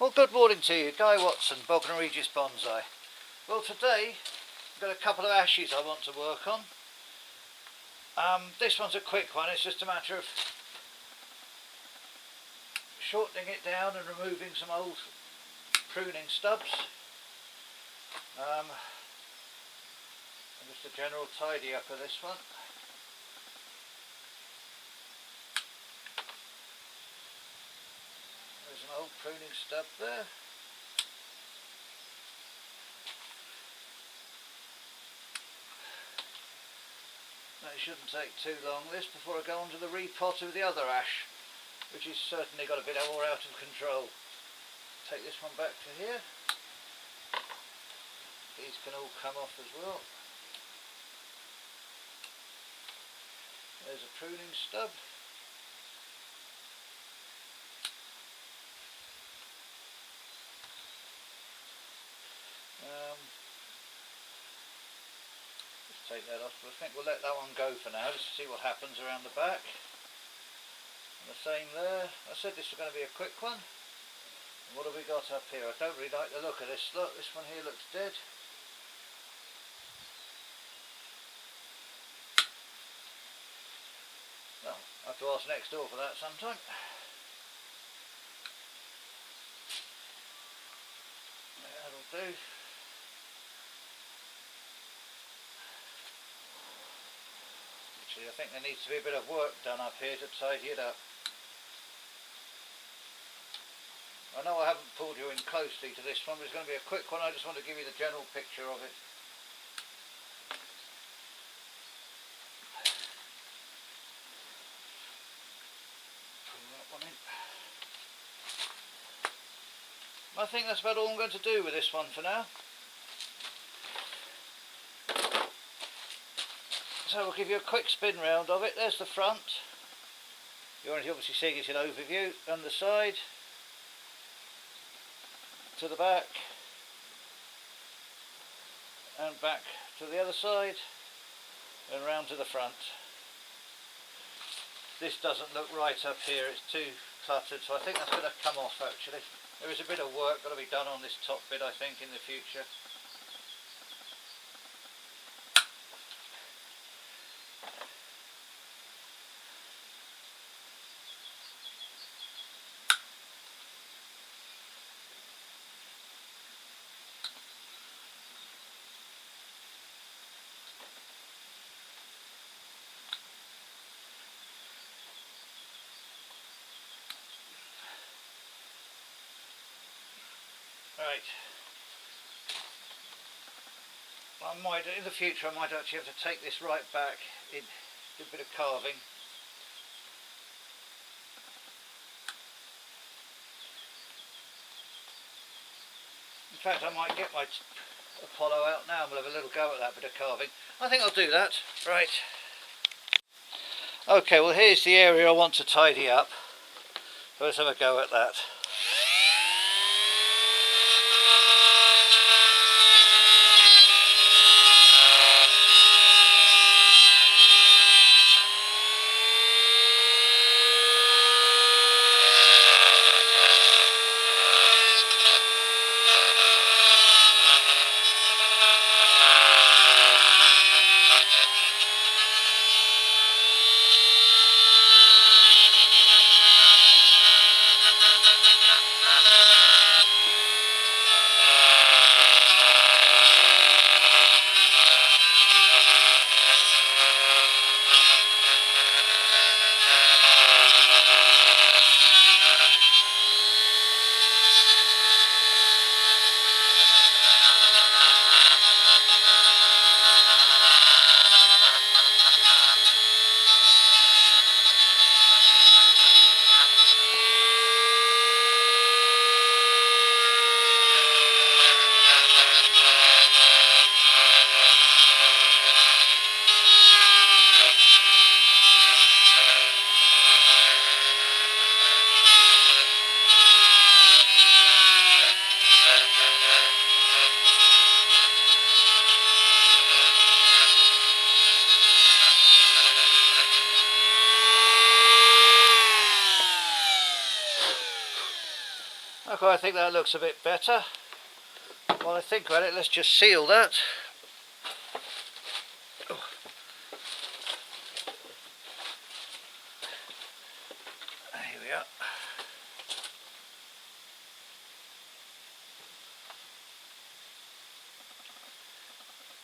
Well, good morning to you, Guy Watson, Bognor Regis Bonsai. Well, today I've got a couple of ashes I want to work on. This one's a quick one. It's just a matter of shortening it down and removing some old pruning stubs. And just a general tidy up of this one. There's an old pruning stub there. That shouldn't take too long, this, before I go on to the repot of the other ash, which has certainly got a bit more out of control. Take this one back to here. These can all come off as well. There's a pruning stub. Just take that off, but I think we'll let that one go for now, just to see what happens around the back. And the same there. I said this was going to be a quick one. And what have we got up here? I don't really like the look of this. Look, this one here looks dead. Well, I'll have to ask next door for that sometime. Yeah, that'll do. Actually, I think there needs to be a bit of work done up here to tidy it up. I know I haven't pulled you in closely to this one, but it's going to be a quick one. I just want to give you the general picture of it. Pull that one in. I think that's about all I'm going to do with this one for now. So we'll give you a quick spin round of it. There's the front. You're obviously seeing it in overview. And the side. To the back. And back to the other side. And round to the front. This doesn't look right up here. It's too cluttered. So I think that's going to come off actually. There is a bit of work got to be done on this top bit, I think, in the future. Right. In the future I might actually have to take this right back in, do a bit of carving. In fact, I might get my Apollo out now and we'll have a little go at that bit of carving. I think I'll do that. Right. Okay, well here's the area I want to tidy up. So let's have a go at that. Okay, I think that looks a bit better. While I think about it, let's just seal that. Here we are.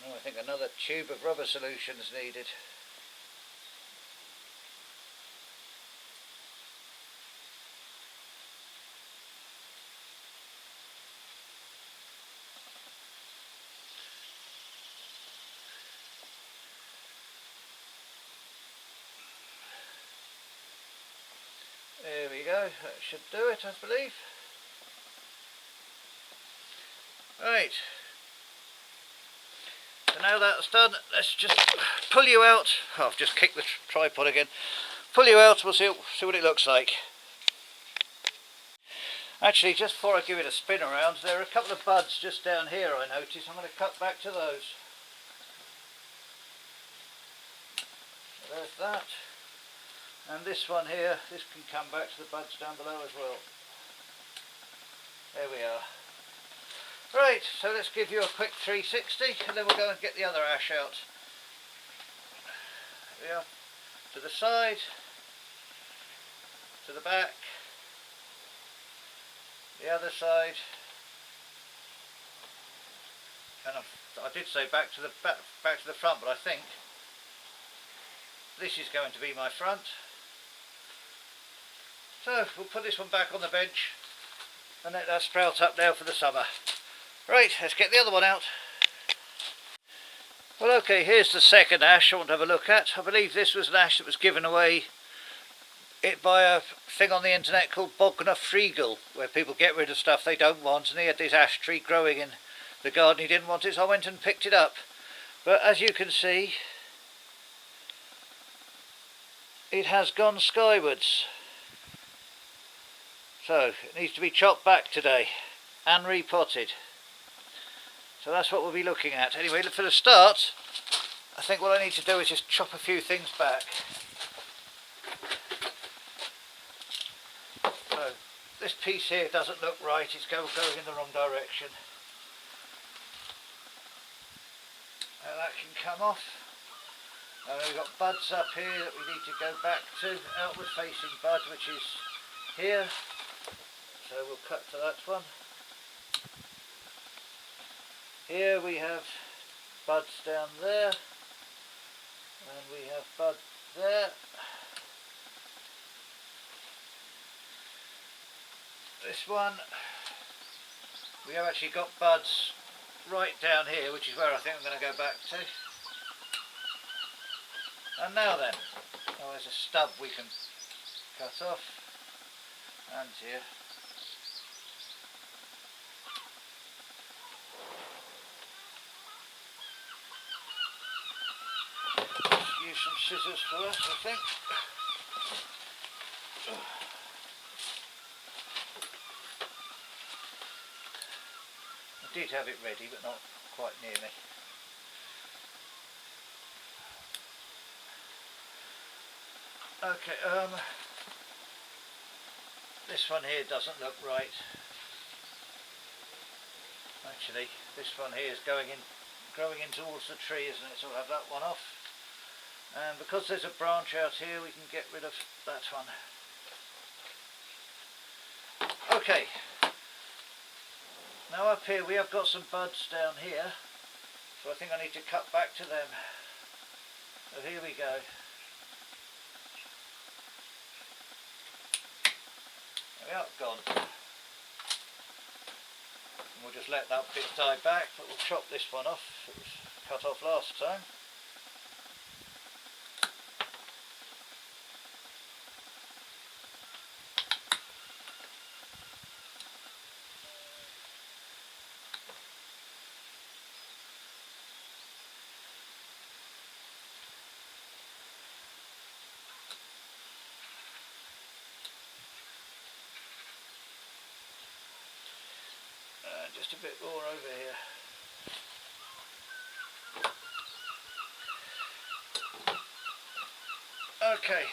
Now I think another tube of rubber solution is needed. There we go, that should do it, I believe. Right, so now that's done, let's just pull you out. Oh, I've just kicked the tripod again. Pull you out, we'll see what it looks like. Actually, just before I give it a spin around, there are a couple of buds just down here I noticed. I'm going to cut back to those. So there's that. And this one here, this can come back to the buds down below as well. There we are. Right, so let's give you a quick 360 and then we'll go and get the other ash out. There we are. To the side, to the back, the other side, and I did say back to the front, but I think this is going to be my front. So we'll put this one back on the bench and let that sprout up now for the summer. Right, let's get the other one out. Well, okay, here's the second ash I want to have a look at. I believe this was an ash that was given away by a thing on the internet called Bognor Freegal, where people get rid of stuff they don't want, and he had this ash tree growing in the garden. He didn't want it, so I went and picked it up. But as you can see, it has gone skywards. So it needs to be chopped back today and repotted. So that's what we'll be looking at. Anyway, for the start, I think what I need to do is just chop a few things back. So this piece here doesn't look right, it's going in the wrong direction. Now that can come off. And we've got buds up here that we need to go back to. Outward facing bud, which is here. So we'll cut to that one. Here we have buds down there. And we have buds there. This one, we have actually got buds right down here, which is where I think I'm going to go back to. And now then, oh, there's a stub we can cut off, and here. Let's use some scissors for that, I think. I did have it ready, but not quite near me. Okay, this one here doesn't look right. Actually, this one here is growing in towards the tree, isn't it? So we'll have that one off. And because there's a branch out here, we can get rid of that one. Okay. Now up here we have got some buds down here, so I think I need to cut back to them. So here we go. There we are, gone. And we'll just let that bit die back, but we'll chop this one off. It was cut off last time. Just a bit more over here. Okay.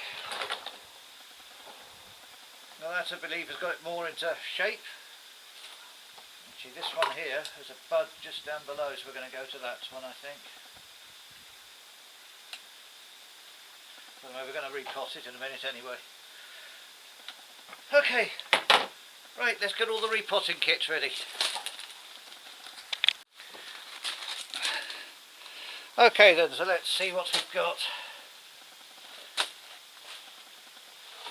Now that, I believe, has got it more into shape. Actually, this one here, there's a bud just down below, so we're going to go to that one, I think. Anyway, we're going to repot it in a minute anyway. Okay, right, let's get all the repotting kits ready. Okay then, so let's see what we've got.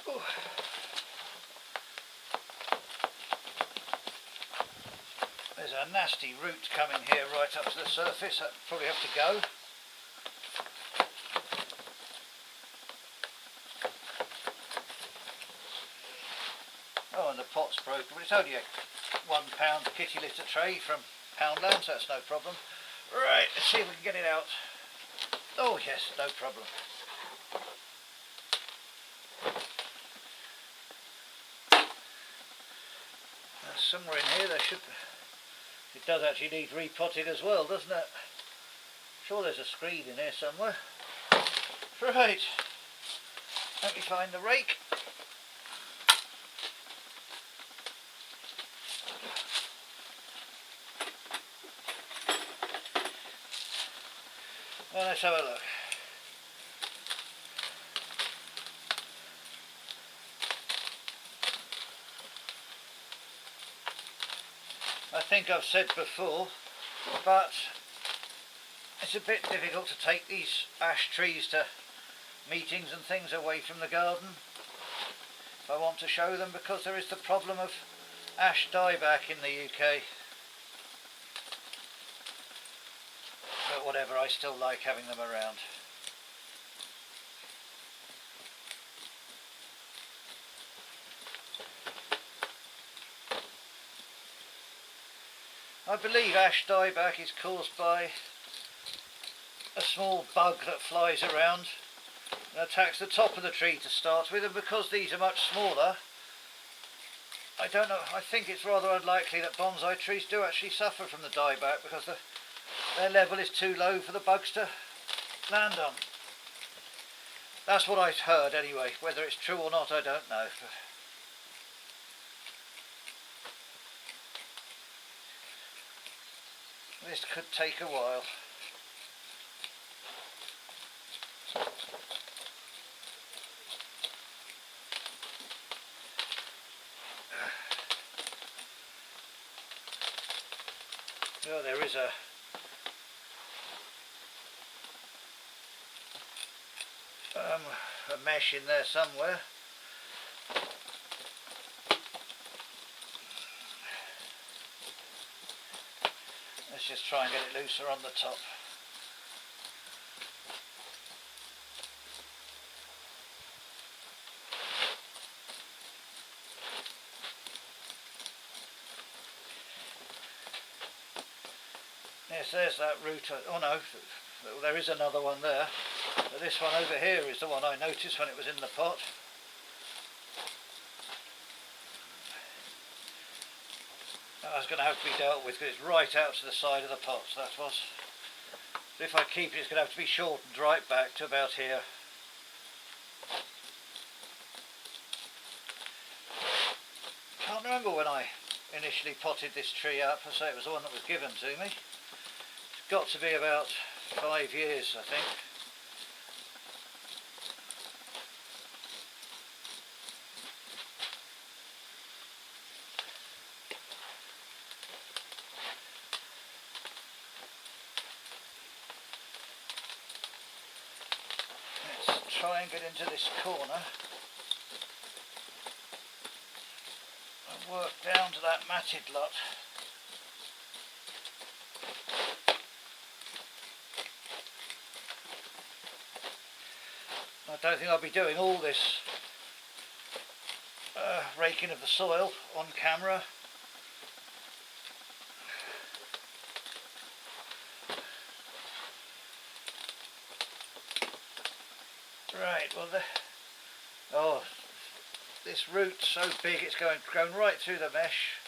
Ooh. There's a nasty root coming here right up to the surface, that probably have to go. Oh, and the pot's broken, but it's only a £1 kitty litter tray from Poundland, so that's no problem. Right, let's see if we can get it out. Oh yes, no problem. Somewhere in here there should be. It does actually need repotting as well, doesn't it? Sure there's a screen in here somewhere. Right, let me find the rake. Well, let's have a look. I think I've said before, but it's a bit difficult to take these ash trees to meetings and things away from the garden if I want to show them, because there is the problem of ash dieback in the UK. But whatever, I still like having them around. I believe ash dieback is caused by a small bug that flies around and attacks the top of the tree to start with, and because these are much smaller, I don't know, I think it's rather unlikely that bonsai trees do actually suffer from the dieback because their level is too low for the bugs to land on. That's what I've heard anyway. Whether it's true or not, I don't know. This could take a while. Oh, there is a mesh in there somewhere. Let's just try and get it looser on the top. Yes, there's that root. Oh no, there is another one there. But this one over here is the one I noticed when it was in the pot. That was going to have to be dealt with because it's right out to the side of the pot, so that was. But if I keep it, it's going to have to be shortened right back to about here. Can't remember when I initially potted this tree up. I say it was the one that was given to me. It's got to be about 5 years, I think. Let's try and get into this corner and work down to that matted lot. I don't think I'll be doing all this raking of the soil on camera. Right, well, this root's so big it's going right through the mesh.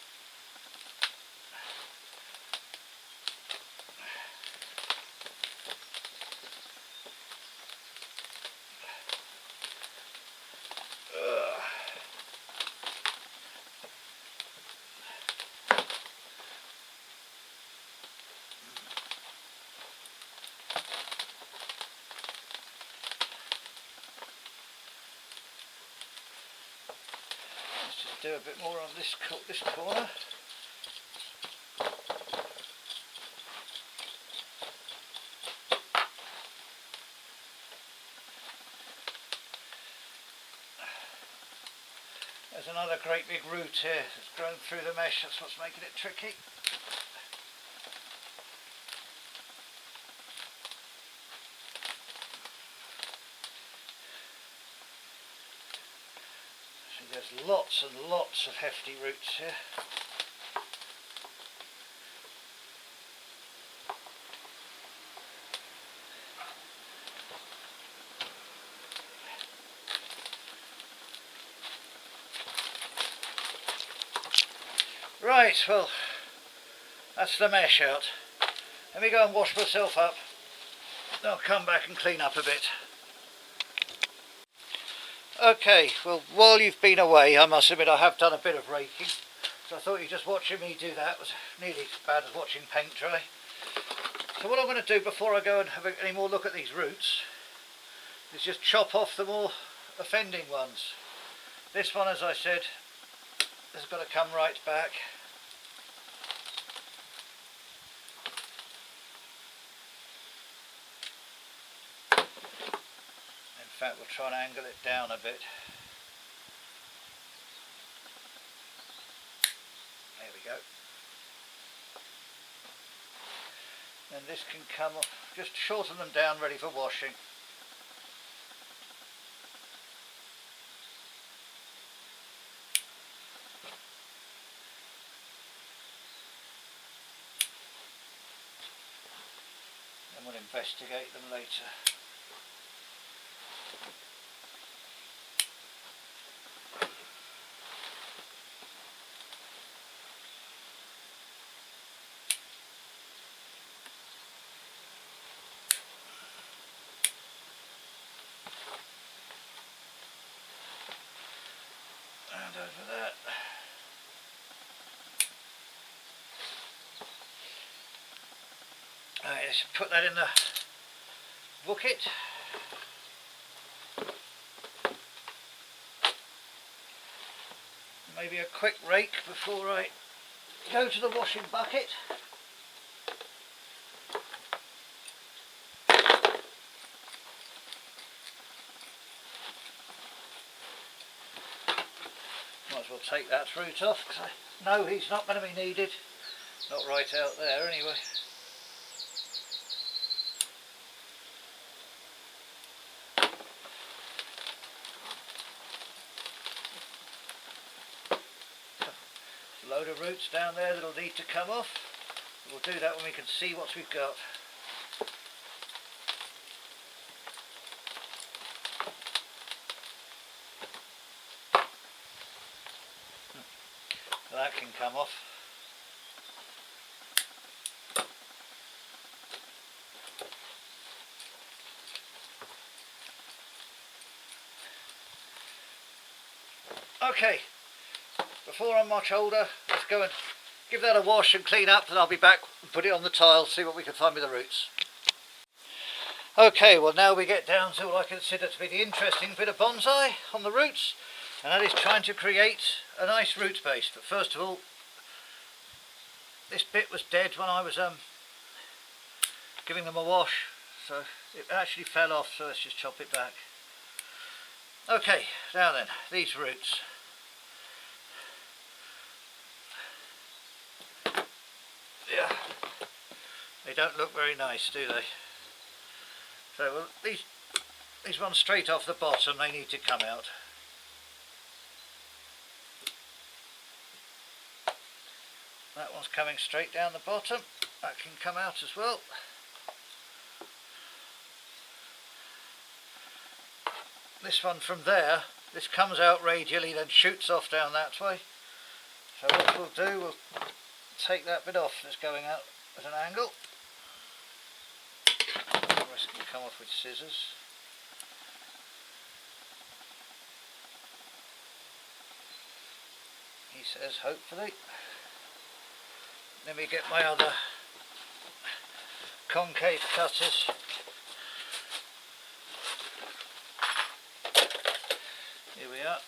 do a bit more on this corner. There's another great big root here that's grown through the mesh, that's what's making it tricky. See, there's lots and lots of hefty roots here. Right, well, that's the mesh out. Let me go and wash myself up. Then I'll come back and clean up a bit. Okay, well, while you've been away, I must admit I have done a bit of raking. So I thought you just watching me do that was nearly as bad as watching paint dry. So what I'm going to do before I go and have any more look at these roots is just chop off the more offending ones. This one, as I said, has got to come right back. In fact, we'll try and angle it down a bit. There we go. And this can come off, just shorten them down, ready for washing. And we'll investigate them later. And over that. Alright, let's put that in the bucket. Maybe a quick rake before I go to the washing bucket. Might as well take that root off, because I know he's not going to be needed. Not right out there anyway. Load of roots down there that'll need to come off. We'll do that when we can see what we've got. That can come off. Okay. Before I'm much older, let's go and give that a wash and clean up, and I'll be back and put it on the tile, see what we can find with the roots. Okay, well now we get down to what I consider to be the interesting bit of bonsai on the roots, and that is trying to create a nice root base. But first of all, this bit was dead when I was giving them a wash, so it actually fell off, so let's just chop it back. Okay, now then, these roots. Yeah, they don't look very nice, do they? So well, these ones straight off the bottom, they need to come out. That one's coming straight down the bottom, that can come out as well. This one from there, this comes out radially, then shoots off down that way. So what we'll do, we'll take that bit off that's going out at an angle. The rest can come off with scissors. He says, hopefully. Let me get my other concave cutters. Here we are.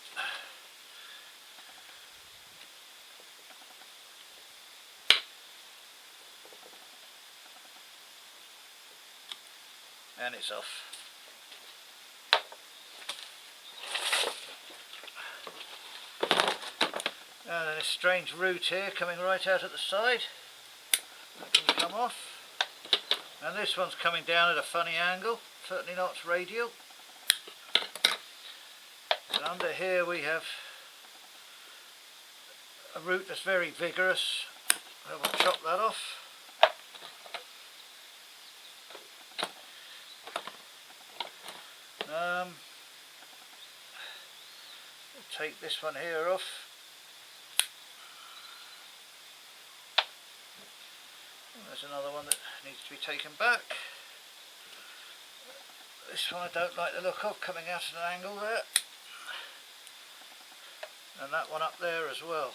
and it's off. And then a strange root here coming right out at the side. That can come off. And this one's coming down at a funny angle, certainly not radial. And under here we have a root that's very vigorous. I will chop that off. We'll take this one here off. There's another one that needs to be taken back. This one I don't like the look of, coming out at an angle there. And that one up there as well.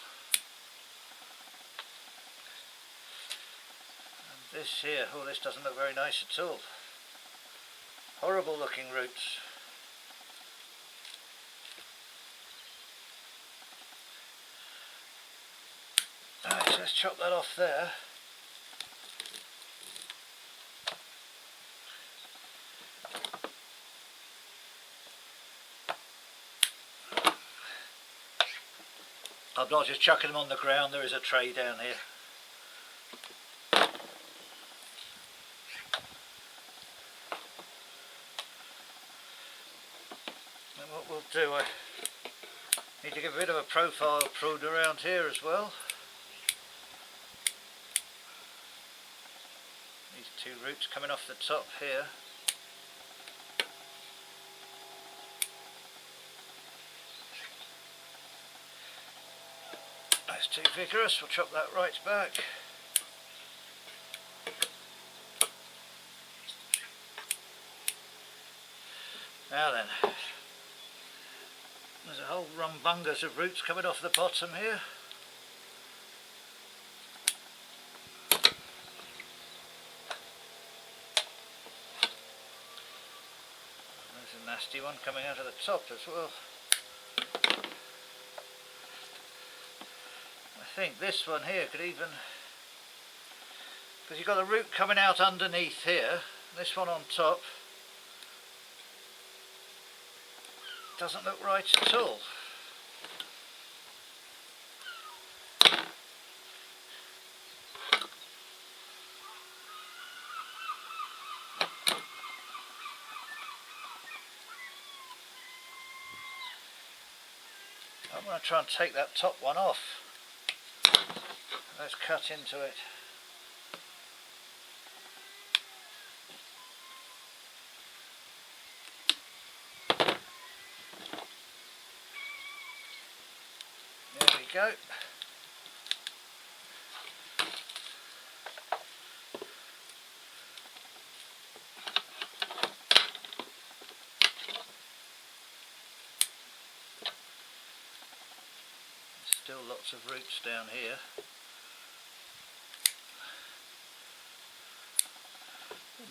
And this here, oh, this doesn't look very nice at all. Horrible looking roots. Alright, so let's chop that off there. I'm not just chucking them on the ground, there is a tray down here. And what we'll do, I need to give a bit of a profile prune around here as well. These two roots coming off the top here. That's too vigorous, we'll chop that right back. Now then, there's a whole rumbungus of roots coming off the bottom here. There's a nasty one coming out of the top as well. I think this one here could even, because you've got a root coming out underneath here, this one on top doesn't look right at all. I'm going to try and take that top one off. Let's cut into it. There we go. There's still lots of roots down here.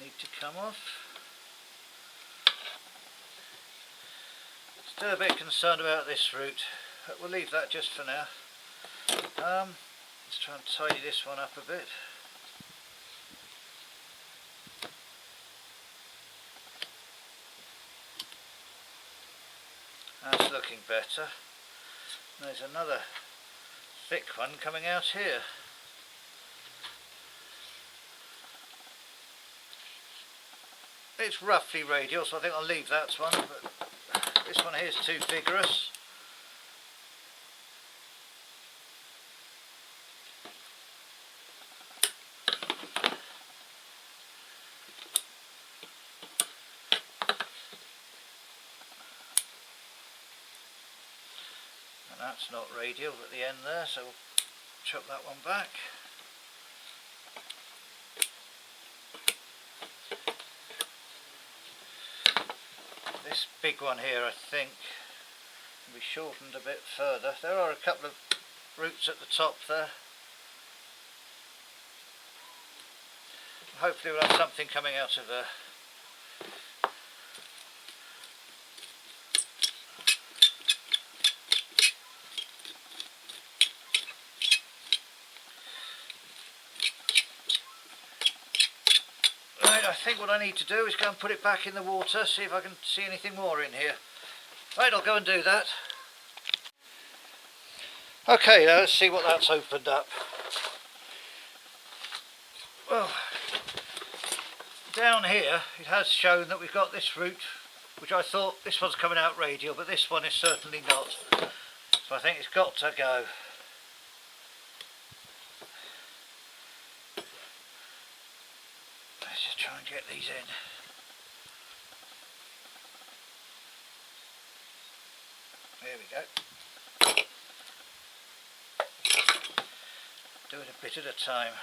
Need to come off. Still a bit concerned about this root, but we'll leave that just for now. Let's try and tidy this one up a bit. That's looking better. There's another thick one coming out here. It's roughly radial, so I think I'll leave that one, but this one here is too vigorous. And that's not radial at the end there, so we'll chop that one back. This big one here, I think, can be shortened a bit further. There are a couple of roots at the top there. Hopefully we'll have something coming out of there. Right, I think what I need to do is go and put it back in the water, see if I can see anything more in here. Right, I'll go and do that. Okay, now let's see what that's opened up. Well, down here it has shown that we've got this root, which I thought this one's coming out radial, but this one is certainly not. So I think it's got to go. Let's just try and get these in. There we go. Do it a bit at a time.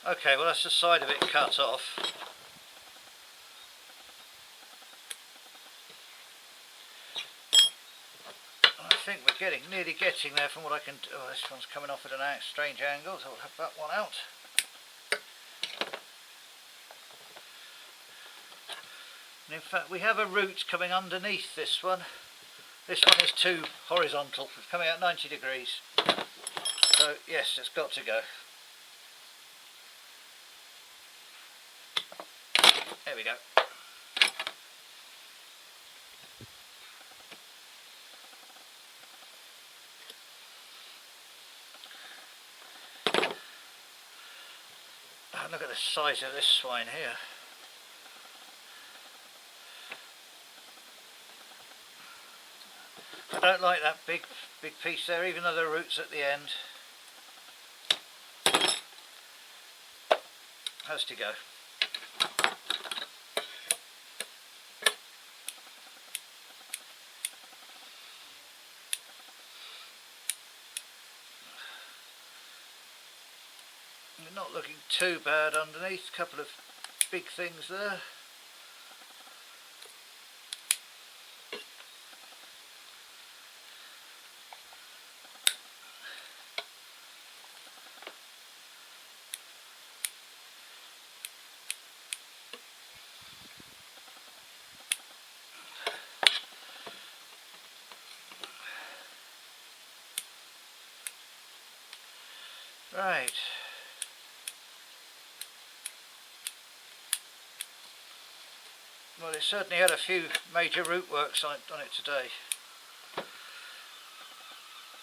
Okay, well that's the side of it cut off. I think we're nearly getting there from what I can do. Oh, this one's coming off at a strange angle, so I'll have that one out. And in fact, we have a root coming underneath this one. This one is too horizontal, it's coming out 90 degrees. So yes, it's got to go. There we go. Oh, look at the size of this swine here. I don't like that big piece there, even though there are roots at the end. Has to go. Not looking too bad underneath, a couple of big things there. Right. Well, it certainly had a few major root works on it today.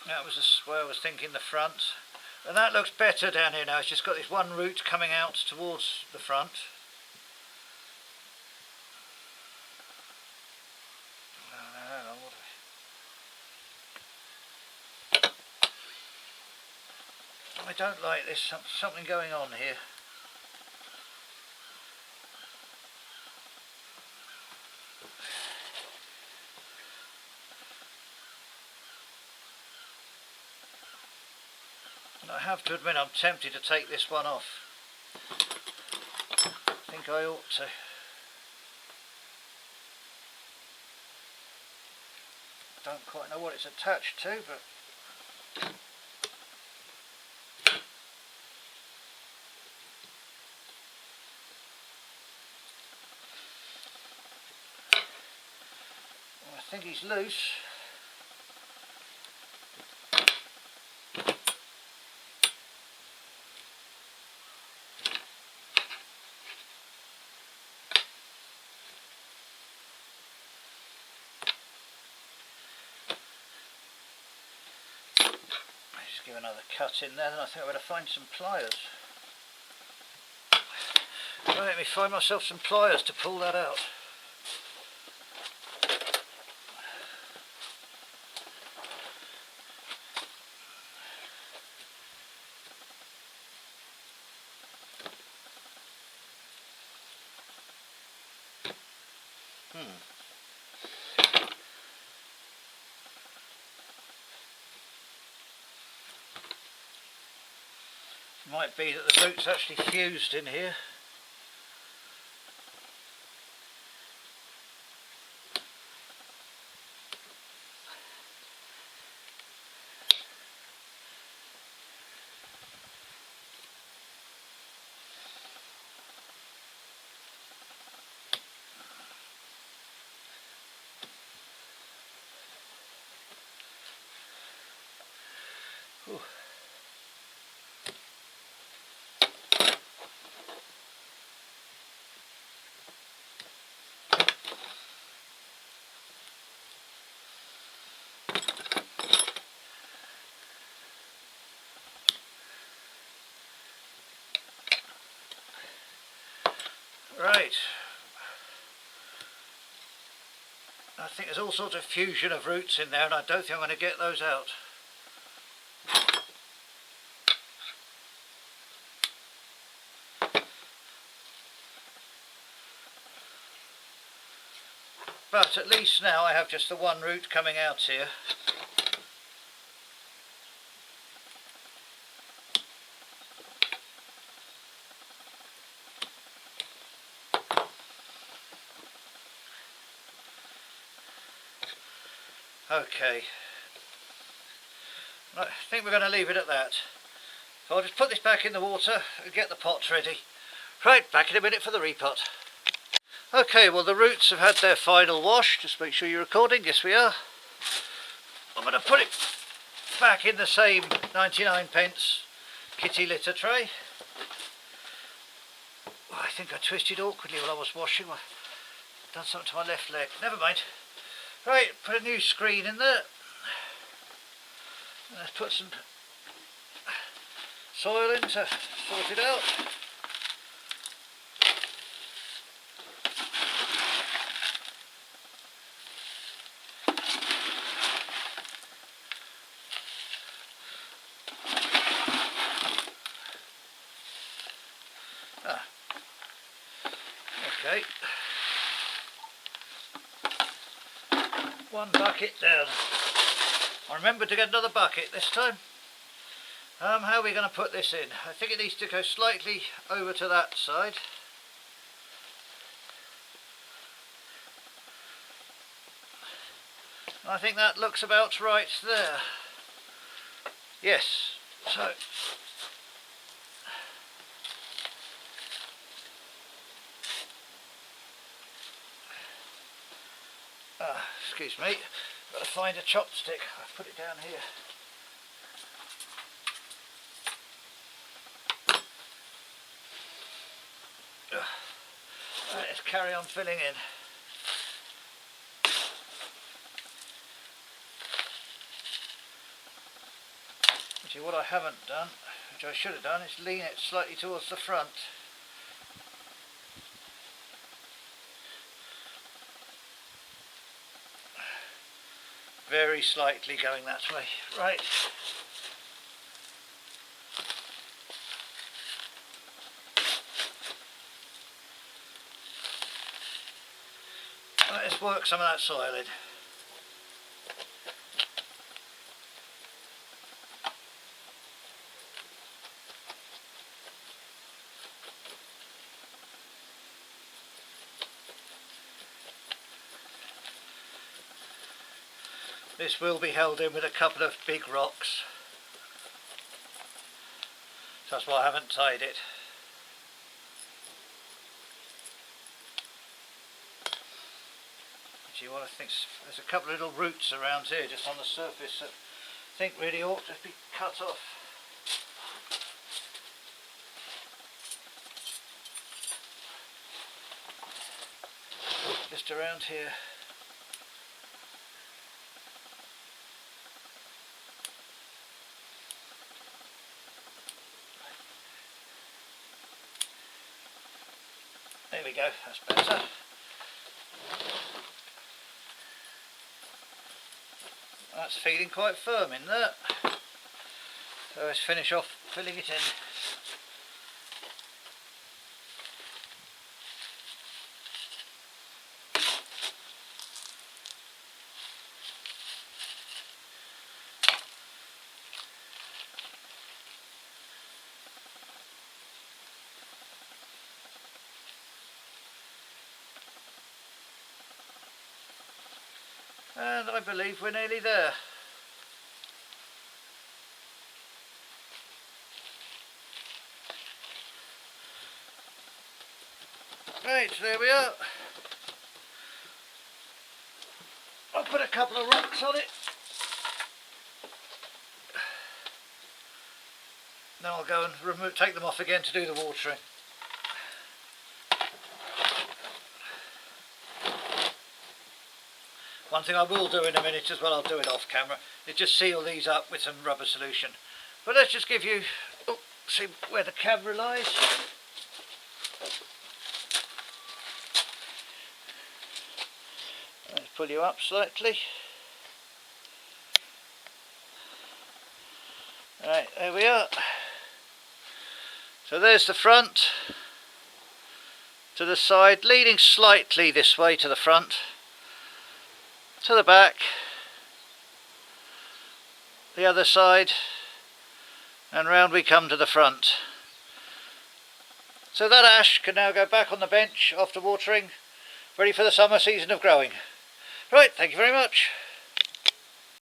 That was the way I was thinking the front. And that looks better down here now. It's just got this one root coming out towards the front. Hang on, I don't like this. Something going on here. I have to admit I'm tempted to take this one off. I think I ought to. Don't quite know what it's attached to, but I think he's loose. Just give another cut in there, then I think I better find some pliers. Let me find myself some pliers to pull that out. Might be that the root's actually fused in here. Right. I think there's all sorts of fusion of roots in there, and I don't think I'm going to get those out. But at least now I have just the one root coming out here. Okay, I think we're going to leave it at that. So I'll just put this back in the water and get the pot ready. Right, back in a minute for the repot. Okay, well the roots have had their final wash. Just make sure you're recording. Yes, we are. I'm going to put it back in the same 99p kitty litter tray. Oh, I think I twisted awkwardly while I was washing. I've done something to my left leg. Never mind. Right, put a new screen in there. Let's put some soil in to sort it out. Okay. One bucket down. I remember to get another bucket this time. How are we going to put this in? I think it needs to go slightly over to that side. I think that looks about right there. Yes, so excuse me, got to find a chopstick. I've put it down here. Right, let's carry on filling in. See, what I haven't done, which I should have done, is lean it slightly towards the front. Very slightly going that way. Right. Let's work some of that soil in. This will be held in with a couple of big rocks. So that's why I haven't tied it. Actually, what I think, there's a couple of little roots around here just on the surface that I think really ought to be cut off. Just around here. There we go, that's better. That's feeling quite firm in there. So let's finish off filling it in. And I believe we're nearly there. Right, there we are. I'll put a couple of rocks on it. Then I'll go and take them off again to do the watering. One thing I will do in a minute as well, I'll do it off camera, is just seal these up with some rubber solution. But let's just give you, see where the camera lies. pull you up slightly. Right, there we are. So there's the front to the side, leaning slightly this way to the front, to the back, the other side, and round we come to the front. So that ash can now go back on the bench after watering, ready for the summer season of growing. Right, thank you very much.